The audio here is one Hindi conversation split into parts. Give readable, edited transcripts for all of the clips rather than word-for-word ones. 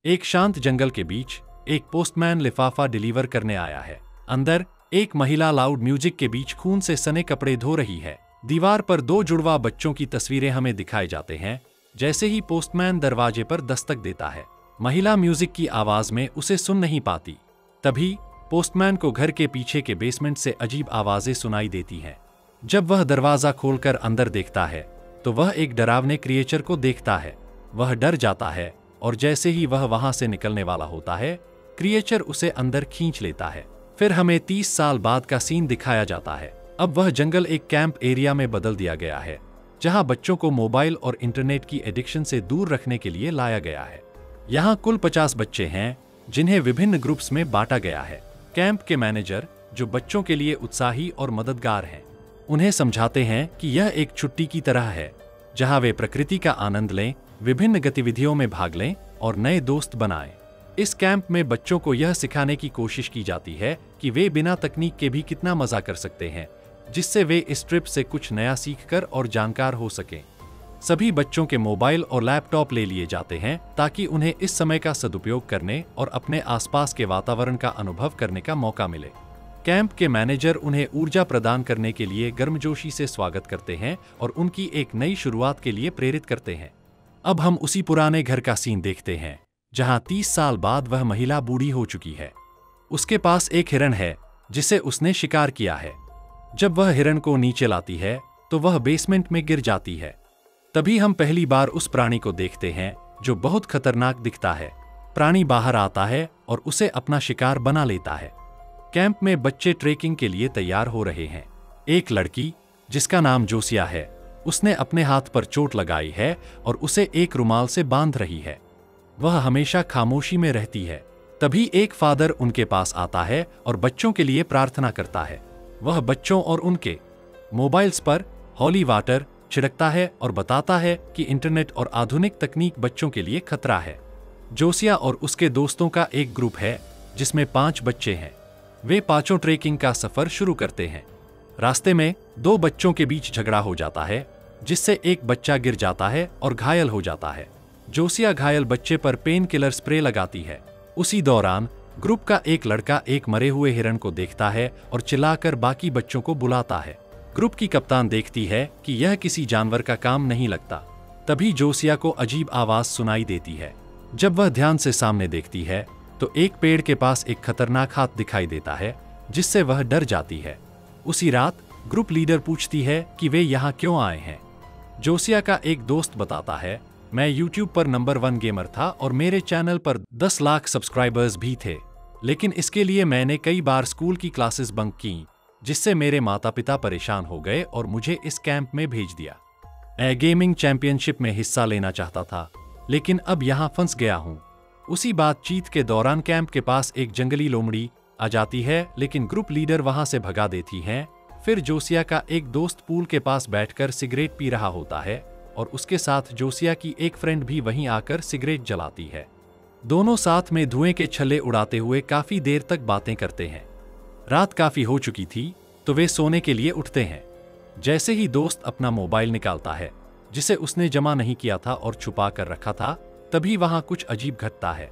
एक शांत जंगल के बीच एक पोस्टमैन लिफाफा डिलीवर करने आया है। अंदर एक महिला लाउड म्यूजिक के बीच खून से सने कपड़े धो रही है। दीवार पर दो जुड़वा बच्चों की तस्वीरें हमें दिखाई जाते हैं। जैसे ही पोस्टमैन दरवाजे पर दस्तक देता है, महिला म्यूजिक की आवाज में उसे सुन नहीं पाती। तभी पोस्टमैन को घर के पीछे के बेसमेंट से अजीब आवाजें सुनाई देती हैं। जब वह दरवाजा खोलकर अंदर देखता है तो वह एक डरावने क्रिएचर को देखता है। वह डर जाता है और जैसे ही वह वहां से निकलने वाला होता है, क्रिएचर उसे अंदर खींच लेता है। फिर हमें 30 साल बाद का सीन दिखाया जाता है। अब वह जंगल एक कैंप एरिया में बदल दिया गया है, जहां बच्चों को मोबाइल और इंटरनेट की एडिक्शन से दूर रखने के लिए लाया गया है। यहाँ कुल 50 बच्चे हैं, जिन्हें विभिन्न ग्रुप्स में बांटा गया है। कैंप के मैनेजर, जो बच्चों के लिए उत्साही और मददगार हैं, उन्हें समझाते हैं कि यह एक छुट्टी की तरह है, जहां वे प्रकृति का आनंद लें, विभिन्न गतिविधियों में भाग लें और नए दोस्त बनाएं। इस कैंप में बच्चों को यह सिखाने की कोशिश की जाती है कि वे बिना तकनीक के भी कितना मजा कर सकते हैं, जिससे वे इस ट्रिप से कुछ नया सीखकर और जानकार हो सकें। सभी बच्चों के मोबाइल और लैपटॉप ले लिए जाते हैं ताकि उन्हें इस समय का सदुपयोग करने और अपने आसपास के वातावरण का अनुभव करने का मौका मिले। कैंप के मैनेजर उन्हें ऊर्जा प्रदान करने के लिए गर्मजोशी से स्वागत करते हैं और उनकी एक नई शुरुआत के लिए प्रेरित करते हैं। अब हम उसी पुराने घर का सीन देखते हैं, जहां 30 साल बाद वह महिला बूढ़ी हो चुकी है। उसके पास एक हिरण है जिसे उसने शिकार किया है। जब वह हिरण को नीचे लाती है तो वह बेसमेंट में गिर जाती है। तभी हम पहली बार उस प्राणी को देखते हैं, जो बहुत खतरनाक दिखता है। प्राणी बाहर आता है और उसे अपना शिकार बना लेता है। कैंप में बच्चे ट्रेकिंग के लिए तैयार हो रहे हैं। एक लड़की, जिसका नाम जोसिया है, उसने अपने हाथ पर चोट लगाई है और उसे एक रुमाल से बांध रही है। वह हमेशा खामोशी में रहती है। तभी एक फादर उनके पास आता है और बच्चों के लिए प्रार्थना करता है। वह बच्चों और उनके मोबाइल्स पर हॉली वाटर छिड़कता है और बताता है कि इंटरनेट और आधुनिक तकनीक बच्चों के लिए खतरा है। जोसिया और उसके दोस्तों का एक ग्रुप है, जिसमें 5 बच्चे हैं। वे पांचों ट्रेकिंग का सफर शुरू करते हैं। रास्ते में 2 बच्चों के बीच झगड़ा हो जाता है, जिससे एक बच्चा गिर जाता है और घायल हो जाता है। जोसिया घायल बच्चे पर पेन किलर स्प्रे लगाती है। उसी दौरान ग्रुप का एक लड़का एक मरे हुए हिरण को देखता है और चिल्लाकर बाकी बच्चों को बुलाता है। ग्रुप की कप्तान देखती है कि यह किसी जानवर का काम नहीं लगता। तभी जोसिया को अजीब आवाज सुनाई देती है। जब वह ध्यान से सामने देखती है तो एक पेड़ के पास एक खतरनाक हाथ दिखाई देता है, जिससे वह डर जाती है। उसी रात ग्रुप लीडर पूछती है कि वे यहाँ क्यों आए हैं। जोसिया का एक दोस्त बताता है, मैं YouTube पर नंबर 1 गेमर था और मेरे चैनल पर 10 लाख सब्सक्राइबर्स भी थे, लेकिन इसके लिए मैंने कई बार स्कूल की क्लासेस बंक की, जिससे मेरे माता पिता परेशान हो गए और मुझे इस कैंप में भेज दिया। मैं गेमिंग चैंपियनशिप में हिस्सा लेना चाहता था, लेकिन अब यहाँ फंस गया हूँ। उसी बातचीत के दौरान कैंप के पास एक जंगली लोमड़ी आ जाती है, लेकिन ग्रुप लीडर वहां से भगा देती हैं। फिर जोसिया का एक दोस्त पूल के पास बैठकर सिगरेट पी रहा होता है और उसके साथ जोसिया की एक फ्रेंड भी वहीं आकर सिगरेट जलाती है। दोनों साथ में धुएं के छल्ले उड़ाते हुए काफी देर तक बातें करते हैं। रात काफी हो चुकी थी तो वे सोने के लिए उठते हैं। जैसे ही दोस्त अपना मोबाइल निकालता है, जिसे उसने जमा नहीं किया था और छुपा कर रखा था, तभी वहां कुछ अजीब घटता है।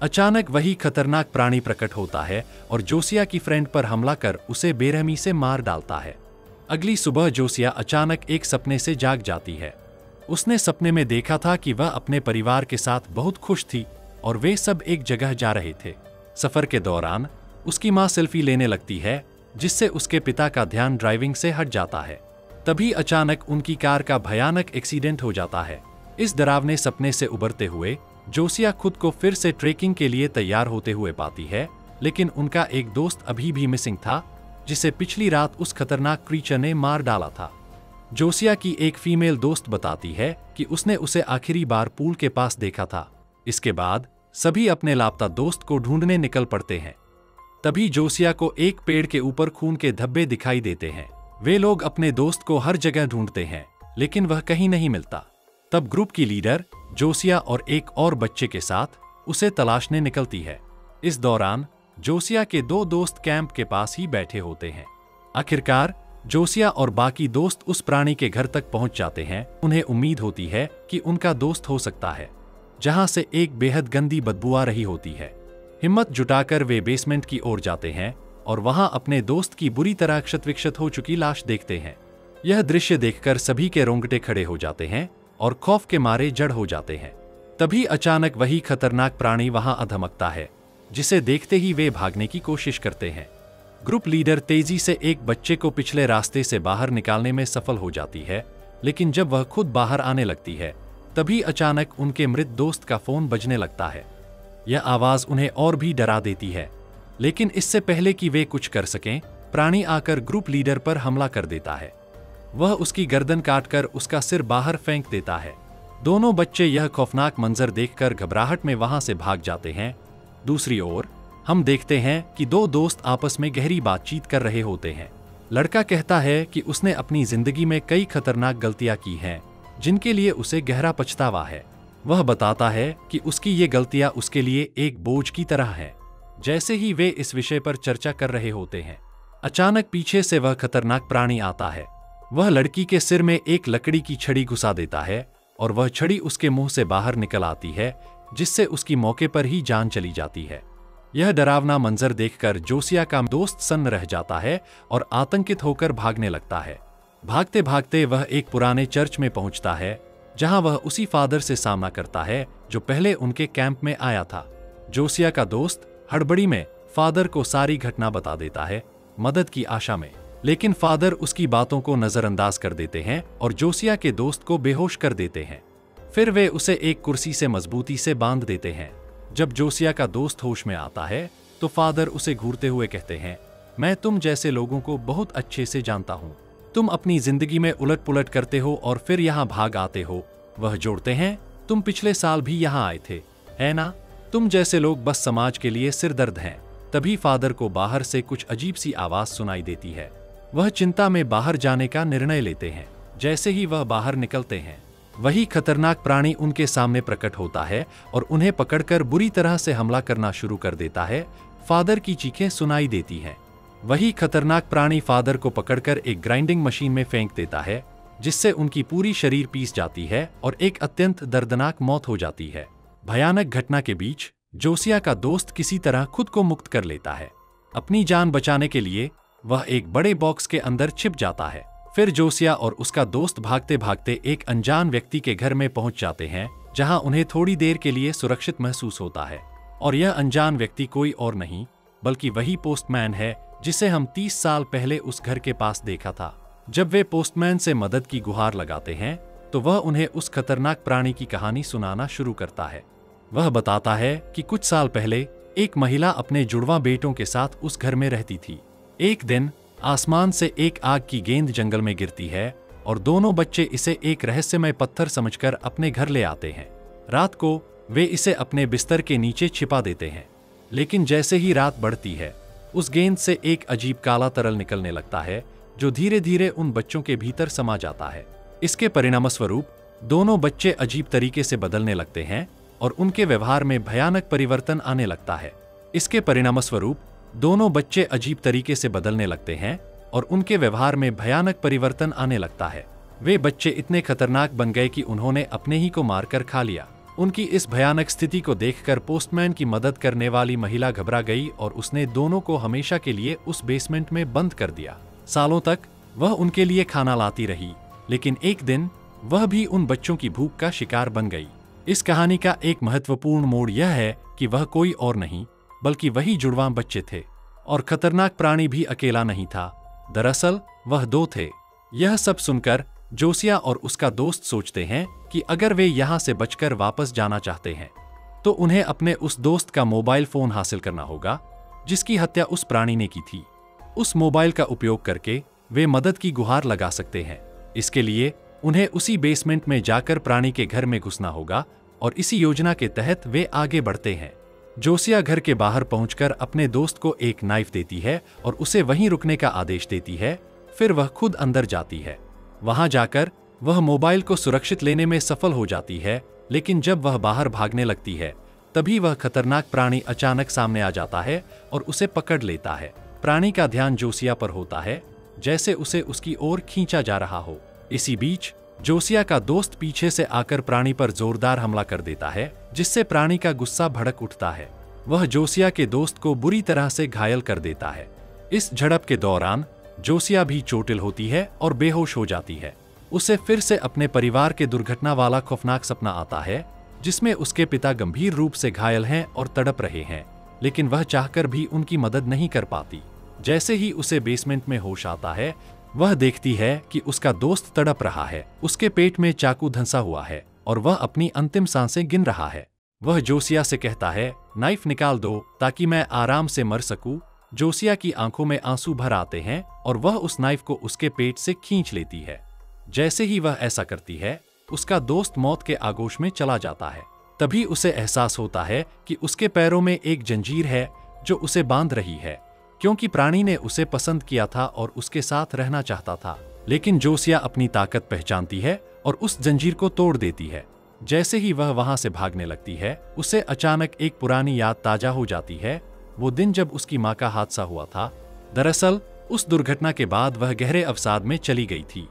अचानक वही खतरनाक प्राणी प्रकट होता है और जोसिया की फ्रेंड पर हमला कर उसे बेरहमी से मार डालता है। अगली सुबह जोसिया अचानक एक सपने से जाग जाती है। उसने सपने में देखा था कि वह अपने परिवार के साथ बहुत खुश थी और वे सब एक जगह जा रहे थे। सफर के दौरान उसकी मां सेल्फी लेने लगती है, जिससे उसके पिता का ध्यान ड्राइविंग से हट जाता है। तभी अचानक उनकी कार का भयानक एक्सीडेंट हो जाता है। इस डरावने सपने से उबरते हुए जोसिया खुद को फिर से ट्रेकिंग के लिए तैयार होते हुए पाती है, लेकिन उनका एक दोस्त अभी भी मिसिंग था, जिसे पिछली रात उस खतरनाक क्रीचर ने मार डाला था। जोसिया की एक फीमेल दोस्त बताती है कि उसने उसे आखिरी बार पूल के पास देखा था। इसके बाद सभी अपने लापता दोस्त को ढूंढने निकल पड़ते हैं। तभी जोसिया को एक पेड़ के ऊपर खून के धब्बे दिखाई देते हैं। वे लोग अपने दोस्त को हर जगह ढूंढते हैं, लेकिन वह कहीं नहीं मिलता। तब ग्रुप की लीडर जोसिया और एक और बच्चे के साथ उसे तलाशने निकलती है। इस दौरान जोसिया के 2 दोस्त कैंप के पास ही बैठे होते हैं। आखिरकार जोसिया और बाकी दोस्त उस प्राणी के घर तक पहुंच जाते हैं। उन्हें उम्मीद होती है कि उनका दोस्त हो सकता है। जहां से एक बेहद गंदी बदबू आ रही होती है। हिम्मत जुटाकर वे बेसमेंट की ओर जाते हैं और वहां अपने दोस्त की बुरी तरह क्षत विक्षत हो चुकी लाश देखते हैं। यह दृश्य देखकर सभी के रोंगटे खड़े हो जाते हैं और खौफ के मारे जड़ हो जाते हैं। तभी अचानक वही खतरनाक प्राणी वहां अधमकता है, जिसे देखते ही वे भागने की कोशिश करते हैं। ग्रुप लीडर तेजी से एक बच्चे को पिछले रास्ते से बाहर निकालने में सफल हो जाती है, लेकिन जब वह खुद बाहर आने लगती है तभी अचानक उनके मृत दोस्त का फोन बजने लगता है। यह आवाज उन्हें और भी डरा देती है, लेकिन इससे पहले कि वे कुछ कर सकें, प्राणी आकर ग्रुप लीडर पर हमला कर देता है। वह उसकी गर्दन काटकर उसका सिर बाहर फेंक देता है। दोनों बच्चे यह खौफनाक मंजर देखकर घबराहट में वहां से भाग जाते हैं। दूसरी ओर हम देखते हैं कि दो दोस्त आपस में गहरी बातचीत कर रहे होते हैं। लड़का कहता है कि उसने अपनी जिंदगी में कई खतरनाक गलतियां की हैं, जिनके लिए उसे गहरा पछतावा है। वह बताता है कि उसकी ये गलतियां उसके लिए एक बोझ की तरह हैं। जैसे ही वे इस विषय पर चर्चा कर रहे होते हैं, अचानक पीछे से वह खतरनाक प्राणी आता है। वह लड़की के सिर में एक लकड़ी की छड़ी घुसा देता है और वह छड़ी उसके मुंह से बाहर निकल आती है, जिससे उसकी मौके पर ही जान चली जाती है। यह डरावना मंजर देखकर जोसिया का दोस्त सन्न रह जाता है और आतंकित होकर भागने लगता है। भागते भागते वह एक पुराने चर्च में पहुंचता है, जहां वह उसी फादर से सामना करता है जो पहले उनके कैंप में आया था। जोसिया का दोस्त हड़बड़ी में फादर को सारी घटना बता देता है, मदद की आशा में, लेकिन फादर उसकी बातों को नजरअंदाज कर देते हैं और जोसिया के दोस्त को बेहोश कर देते हैं। फिर वे उसे एक कुर्सी से मजबूती से बांध देते हैं। जब जोसिया का दोस्त होश में आता है तो फादर उसे घूरते हुए कहते हैं, मैं तुम जैसे लोगों को बहुत अच्छे से जानता हूँ। तुम अपनी जिंदगी में उलट पुलट करते हो और फिर यहाँ भाग आते हो। वह जोड़ते हैं, तुम पिछले साल भी यहाँ आए थे, है ना? तुम जैसे लोग बस समाज के लिए सिरदर्द हैं। तभी फादर को बाहर से कुछ अजीब सी आवाज सुनाई देती है। वह चिंता में बाहर जाने का निर्णय लेते हैं। जैसे ही वह बाहर निकलते हैं, वही खतरनाक प्राणी उनके सामने प्रकट होता है और उन्हें पकड़कर बुरी तरह से हमला करना शुरू कर देता है। फादर की चीखें सुनाई देती हैं। वही खतरनाक प्राणी फादर को पकड़कर एक ग्राइंडिंग मशीन में फेंक देता है, जिससे उनकी पूरी शरीर पीस जाती है और एक अत्यंत दर्दनाक मौत हो जाती है। भयानक घटना के बीच जोसिया का दोस्त किसी तरह खुद को मुक्त कर लेता है। अपनी जान बचाने के लिए वह एक बड़े बॉक्स के अंदर छिप जाता है। फिर जोसिया और उसका दोस्त भागते भागते एक अनजान व्यक्ति के घर में पहुंच जाते हैं, जहां उन्हें थोड़ी देर के लिए सुरक्षित महसूस होता है। और यह अनजान व्यक्ति कोई और नहीं बल्कि वही पोस्टमैन है जिसे हम 30 साल पहले उस घर के पास देखा था। जब वे पोस्टमैन से मदद की गुहार लगाते हैं तो वह उन्हें उस खतरनाक प्राणी की कहानी सुनाना शुरू करता है। वह बताता है कि कुछ साल पहले एक महिला अपने जुड़वां बेटों के साथ उस घर में रहती थी। एक दिन आसमान से एक आग की गेंद जंगल में गिरती है और दोनों बच्चे इसे एक रहस्यमय पत्थर समझकर अपने घर ले आते हैं। रात को वे इसे अपने बिस्तर के नीचे छिपा देते हैं, लेकिन जैसे ही रात बढ़ती है, उस गेंद से एक अजीब काला तरल निकलने लगता है, जो धीरे धीरे उन बच्चों के भीतर समा जाता है। इसके परिणामस्वरूप दोनों बच्चे अजीब तरीके से बदलने लगते हैं और उनके व्यवहार में भयानक परिवर्तन आने लगता है। इसके परिणामस्वरूप दोनों बच्चे अजीब तरीके से बदलने लगते हैं और उनके व्यवहार में भयानक परिवर्तन आने लगता है। वे बच्चे इतने खतरनाक बन गए कि उन्होंने अपने ही को मारकर खा लिया। उनकी इस भयानक स्थिति को देखकर पोस्टमैन की मदद करने वाली महिला घबरा गई और उसने दोनों को हमेशा के लिए उस बेसमेंट में बंद कर दिया। सालों तक वह उनके लिए खाना लाती रही, लेकिन एक दिन वह भी उन बच्चों की भूख का शिकार बन गई। इस कहानी का एक महत्वपूर्ण मोड़ यह है कि वह कोई और नहीं बल्कि वही जुड़वां बच्चे थे और खतरनाक प्राणी भी अकेला नहीं था। दरअसल वह दो थे। यह सब सुनकर जोसिया और उसका दोस्त सोचते हैं कि अगर वे यहाँ से बचकर वापस जाना चाहते हैं तो उन्हें अपने उस दोस्त का मोबाइल फोन हासिल करना होगा जिसकी हत्या उस प्राणी ने की थी। उस मोबाइल का उपयोग करके वे मदद की गुहार लगा सकते हैं। इसके लिए उन्हें उसी बेसमेंट में जाकर प्राणी के घर में घुसना होगा और इसी योजना के तहत वे आगे बढ़ते हैं। जोसिया घर के बाहर पहुंचकर अपने दोस्त को एक नाइफ देती है और उसे वहीं रुकने का आदेश देती है। फिर वह खुद अंदर जाती है। वहां जाकर वह मोबाइल को सुरक्षित लेने में सफल हो जाती है, लेकिन जब वह बाहर भागने लगती है तभी वह खतरनाक प्राणी अचानक सामने आ जाता है और उसे पकड़ लेता है। प्राणी का ध्यान जोसिया पर होता है, जैसे उसे उसकी ओर खींचा जा रहा हो। इसी बीच जोसिया का दोस्त पीछे से आकर प्राणी पर जोरदार हमला कर देता है, जिससे प्राणी का गुस्सा भड़क उठता है। वह जोसिया के दोस्त को बुरी तरह से घायल कर देता है। इस झड़प के दौरान जोसिया भी चोटिल होती है और बेहोश हो जाती है। उसे फिर से अपने परिवार के दुर्घटना वाला खौफनाक सपना आता है, जिसमें उसके पिता गंभीर रूप से घायल हैं और तड़प रहे हैं, लेकिन वह चाहकर भी उनकी मदद नहीं कर पाती। जैसे ही उसे बेसमेंट में होश आता है, वह देखती है कि उसका दोस्त तड़प रहा है, उसके पेट में चाकू धंसा हुआ है और वह अपनी अंतिम सांसें गिन रहा है। वह जोसिया से कहता है, नाइफ निकाल दो ताकि मैं आराम से मर सकूं। जोसिया की आंखों में आंसू भर आते हैं और वह उस नाइफ को उसके पेट से खींच लेती है। जैसे ही वह ऐसा करती है, उसका दोस्त मौत के आगोश में चला जाता है। तभी उसे एहसास होता है कि उसके पैरों में एक जंजीर है जो उसे बांध रही है, क्योंकि प्राणी ने उसे पसंद किया था और उसके साथ रहना चाहता था। लेकिन जोसिया अपनी ताकत पहचानती है और उस जंजीर को तोड़ देती है। जैसे ही वह वहां से भागने लगती है, उसे अचानक एक पुरानी याद ताजा हो जाती है, वो दिन जब उसकी मां का हादसा हुआ था। दरअसल उस दुर्घटना के बाद वह गहरे अवसाद में चली गई थी।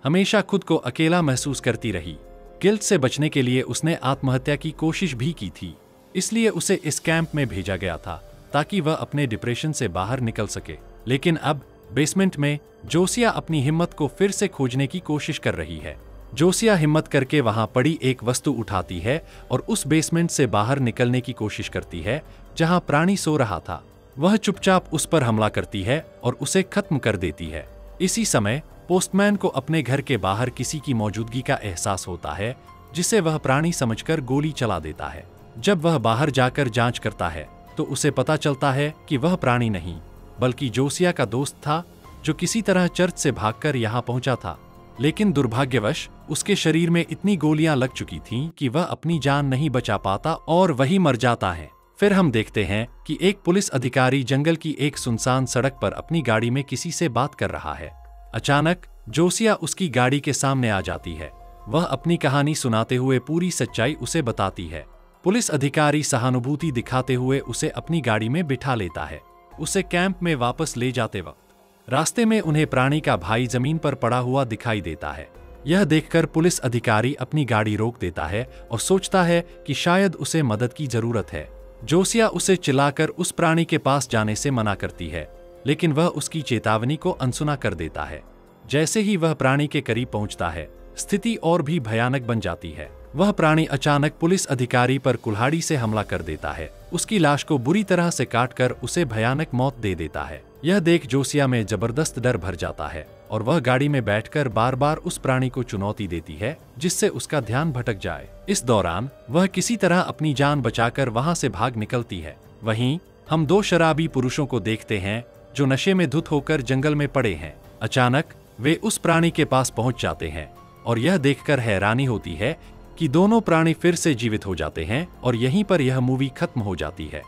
हमेशा खुद को अकेला महसूस करती रही। गिल्ट से बचने के लिए उसने आत्महत्या की कोशिश भी की थी, इसलिए उसे इस कैंप में भेजा गया था ताकि वह अपने डिप्रेशन से बाहर निकल सके। लेकिन अब बेसमेंट में जोसिया अपनी हिम्मत को फिर से खोजने की कोशिश कर रही है। जोसिया हिम्मत करके वहां पड़ी एक वस्तु उठाती है और उस बेसमेंट से बाहर निकलने की कोशिश करती है जहां प्राणी सो रहा था। वह चुपचाप उस पर हमला करती है और उसे खत्म कर देती है। इसी समय पोस्टमैन को अपने घर के बाहर किसी की मौजूदगी का एहसास होता है, जिसे वह प्राणी समझकर गोली चला देता है। जब वह बाहर जाकर जांच करता है तो उसे पता चलता है कि वह प्राणी नहीं बल्कि जोसिया का दोस्त था, जो किसी तरह चर्च से भागकर यहाँ पहुंचा था। लेकिन दुर्भाग्यवश उसके शरीर में इतनी गोलियां लग चुकी थीं कि वह अपनी जान नहीं बचा पाता और वही मर जाता है। फिर हम देखते हैं कि एक पुलिस अधिकारी जंगल की एक सुनसान सड़क पर अपनी गाड़ी में किसी से बात कर रहा है। अचानक जोसिया उसकी गाड़ी के सामने आ जाती है। वह अपनी कहानी सुनाते हुए पूरी सच्चाई उसे बताती है। पुलिस अधिकारी सहानुभूति दिखाते हुए उसे अपनी गाड़ी में बिठा लेता है। उसे कैंप में वापस ले जाते वक्त रास्ते में उन्हें प्राणी का भाई जमीन पर पड़ा हुआ दिखाई देता है। यह देखकर पुलिस अधिकारी अपनी गाड़ी रोक देता है और सोचता है कि शायद उसे मदद की जरूरत है। जोसिया उसे चिल्लाकर उस प्राणी के पास जाने से मना करती है, लेकिन वह उसकी चेतावनी को अनसुना कर देता है। जैसे ही वह प्राणी के करीब पहुंचता है, स्थिति और भी भयानक बन जाती है। वह प्राणी अचानक पुलिस अधिकारी पर कुल्हाड़ी से हमला कर देता है। उसकी लाश को बुरी तरह से काटकर उसे भयानक मौत दे देता है। यह देख जोसिया में जबरदस्त डर भर जाता है और वह गाड़ी में बैठकर बार बार उस प्राणी को चुनौती देती है, जिससे उसका ध्यान भटक जाए। इस दौरान वह किसी तरह अपनी जान बचाकर वहां से भाग निकलती है। वहीं हम दो शराबी पुरुषों को देखते हैं जो नशे में धुत होकर जंगल में पड़े हैं। अचानक वे उस प्राणी के पास पहुंच जाते हैं और यह देखकर हैरानी होती है कि दोनों प्राणी फिर से जीवित हो जाते हैं और यहीं पर यह मूवी खत्म हो जाती है।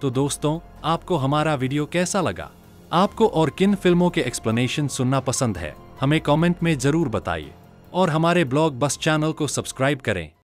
तो दोस्तों, आपको हमारा वीडियो कैसा लगा? आपको और किन फिल्मों के एक्सप्लेनेशन सुनना पसंद है, हमें कमेंट में जरूर बताइए और हमारे ब्लॉग बस चैनल को सब्सक्राइब करें